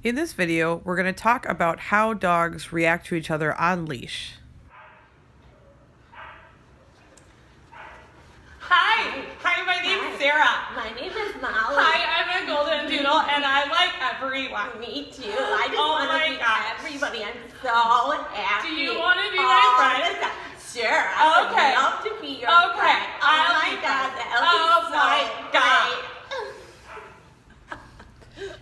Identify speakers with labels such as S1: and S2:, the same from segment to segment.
S1: In this video, we're going to talk about how dogs react to each other on leash.
S2: Hi, my name's Sarah.
S3: My name is Molly.
S2: Hi, I'm a golden doodle and I like everyone.
S3: Me too. I just want to meet everybody. I'm so happy.
S2: Do you want to be my friend?
S3: Sure. I would love to be your friend. Oh my God.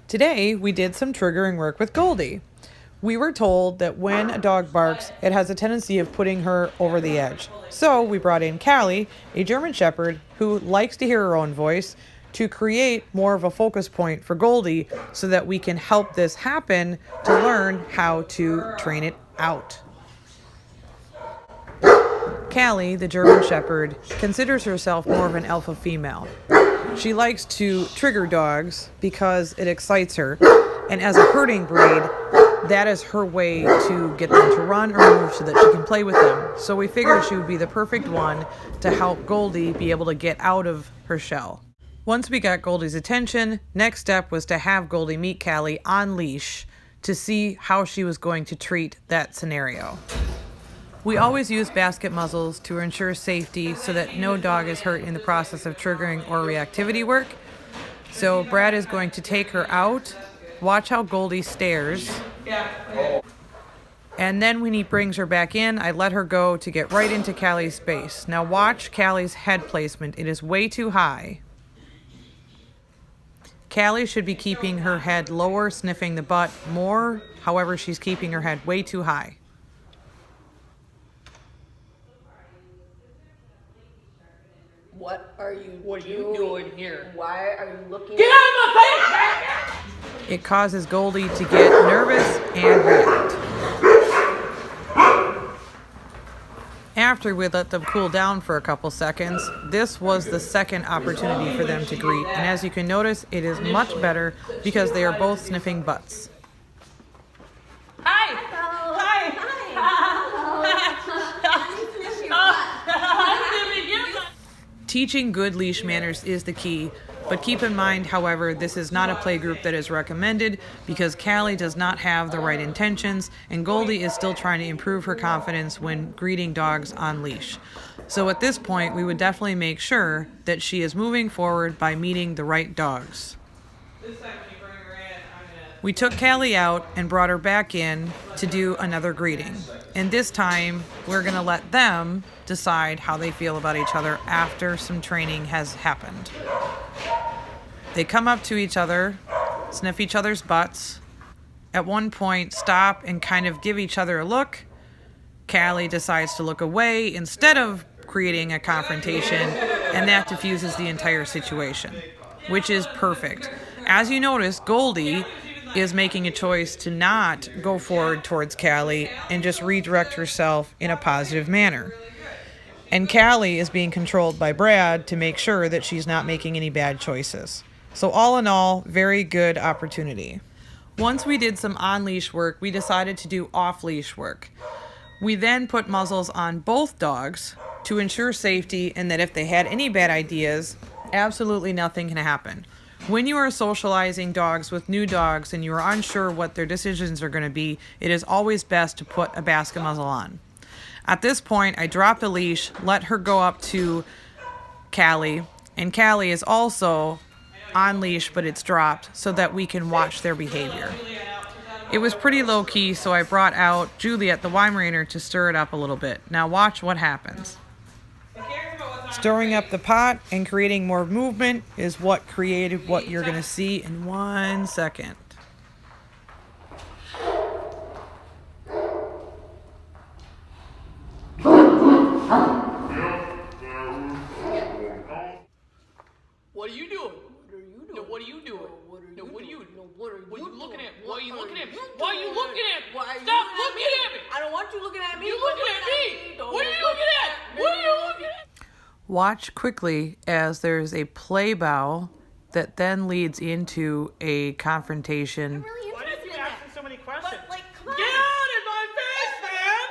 S1: Today, we did some triggering work with Goldie. We were told that when a dog barks, it has a tendency of putting her over the edge. So we brought in Callie, a German Shepherd who likes to hear her own voice, to create more of a focus point for Goldie so that we can help this happen to learn how to train it out. Callie, the German Shepherd, considers herself more of an alpha female. She likes to trigger dogs because it excites her, and as a herding breed, that is her way to get them to run or move so that she can play with them. So we figured she would be the perfect one to help Goldie be able to get out of her shell. Once we got Goldie's attention, next step was to have Goldie meet Callie on leash to see how she was going to treat that scenario. We always use basket muzzles to ensure safety so that no dog is hurt in the process of triggering or reactivity work. So Brad is going to take her out, watch how Goldie stares, and then when he brings her back in, I let her go to get right into Callie's space. Now watch Callie's head placement. It is way too high. Callie should be keeping her head lower, sniffing the butt more. However, she's keeping her head way too high.
S3: What are you
S2: doing here?
S3: Why are you looking
S2: Get out of my face!
S1: It causes Goldie to get nervous and react. After we let them cool down for a couple seconds, this was the second opportunity for them to greet. And as you can notice, it is much better because they are both sniffing butts.
S2: Hi!
S1: Teaching good leash manners is the key, but keep in mind, however, this is not a play group that is recommended because Callie does not have the right intentions and Goldie is still trying to improve her confidence when greeting dogs on leash. So at this point, we would definitely make sure that she is moving forward by meeting the right dogs. We took Callie out and brought her back in to do another greeting. And this time, we're going to let them decide how they feel about each other after some training has happened. They come up to each other, sniff each other's butts. At one point, stop and kind of give each other a look. Callie decides to look away instead of creating a confrontation, and that diffuses the entire situation, which is perfect. As you notice, Goldie is making a choice to not go forward towards Callie and just redirect herself in a positive manner. And Callie is being controlled by Brad to make sure that she's not making any bad choices. So all in all, very good opportunity. Once we did some on-leash work, we decided to do off-leash work. We then put muzzles on both dogs to ensure safety and that if they had any bad ideas, absolutely nothing can happen. When you are socializing dogs with new dogs and you are unsure what their decisions are going to be, it is always best to put a basket muzzle on. At this point, I dropped the leash, let her go up to Callie, and Callie is also on leash, but it's dropped so that we can watch their behavior. It was pretty low key, so I brought out Juliet, the Weimaraner, to stir it up a little bit. Now watch what happens. Stirring up the pot and creating more movement is what created what you're going to see in 1 second.
S2: What are you doing? No, what are you doing? No, what are you looking at? Why are you looking at me? Why are you looking at me? Stop looking at me!
S3: I don't want you looking at me.
S2: You looking at me! What are you looking at? What are you looking at?
S1: Watch quickly as there's a play bow that then leads into a confrontation.
S2: Why did you ask me so many questions?
S3: But, come on.
S2: Get out of my face, man!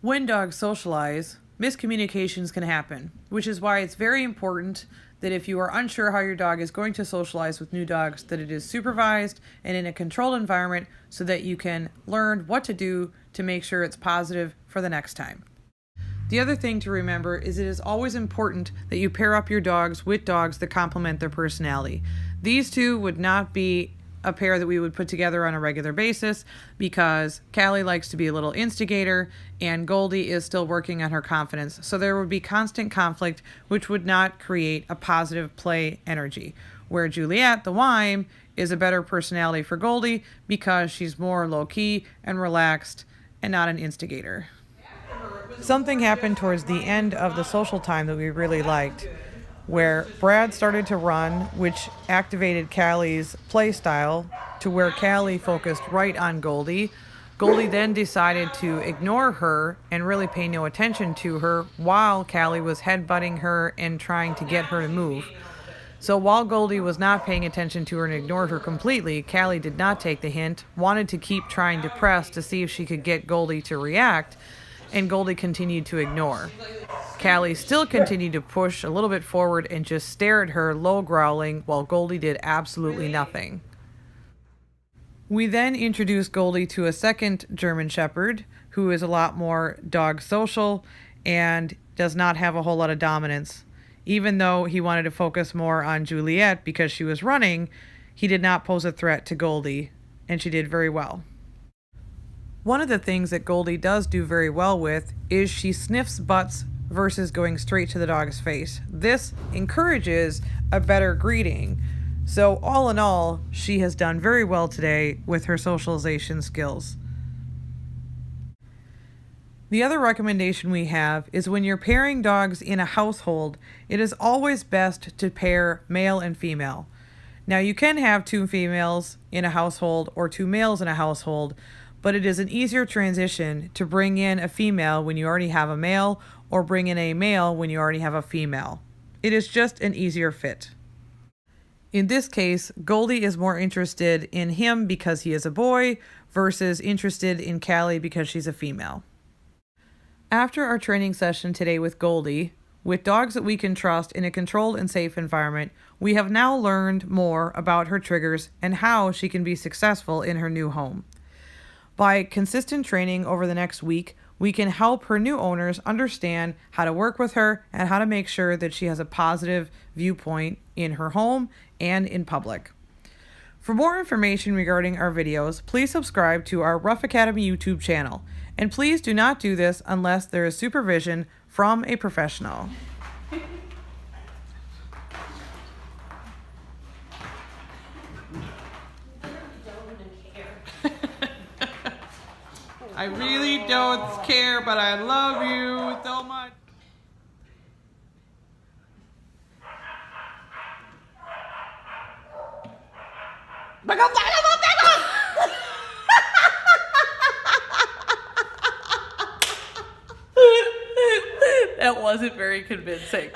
S1: When dogs socialize, miscommunications can happen, which is why it's very important that if you are unsure how your dog is going to socialize with new dogs, that it is supervised and in a controlled environment so that you can learn what to do to make sure it's positive for the next time. The other thing to remember is it is always important that you pair up your dogs with dogs that complement their personality. These two would not be a pair that we would put together on a regular basis because Callie likes to be a little instigator and Goldie is still working on her confidence. So there would be constant conflict, which would not create a positive play energy. Where Juliet, the Wime, is a better personality for Goldie because she's more low-key and relaxed and not an instigator. Something happened towards the end of the social time that we really liked, where Brad started to run, which activated Callie's play style to where Callie focused right on Goldie. Goldie then decided to ignore her and really pay no attention to her while Callie was headbutting her and trying to get her to move. So while Goldie was not paying attention to her and ignored her completely, Callie did not take the hint, wanted to keep trying to press to see if she could get Goldie to react, and Goldie continued to ignore. Callie still continued to push a little bit forward and just stare at her, low growling, while Goldie did absolutely nothing. We then introduced Goldie to a second German Shepherd, who is a lot more dog social and does not have a whole lot of dominance. Even though he wanted to focus more on Juliet because she was running, he did not pose a threat to Goldie, and she did very well. One of the things that Goldie does do very well with is she sniffs butts versus going straight to the dog's face. This encourages a better greeting. So all in all, she has done very well today with her socialization skills. The other recommendation we have is when you're pairing dogs in a household, it is always best to pair male and female. Now you can have two females in a household or two males in a household, but it is an easier transition to bring in a female when you already have a male or bring in a male when you already have a female. It is just an easier fit. In this case, Goldie is more interested in him because he is a boy versus interested in Callie because she's a female. After our training session today with Goldie, with dogs that we can trust in a controlled and safe environment, we have now learned more about her triggers and how she can be successful in her new home. By consistent training over the next week, we can help her new owners understand how to work with her and how to make sure that she has a positive viewpoint in her home and in public. For more information regarding our videos, please subscribe to our Rough Academy YouTube channel. And please do not do this unless there is supervision from a professional. I really don't care, but I love you so much. That wasn't very convincing.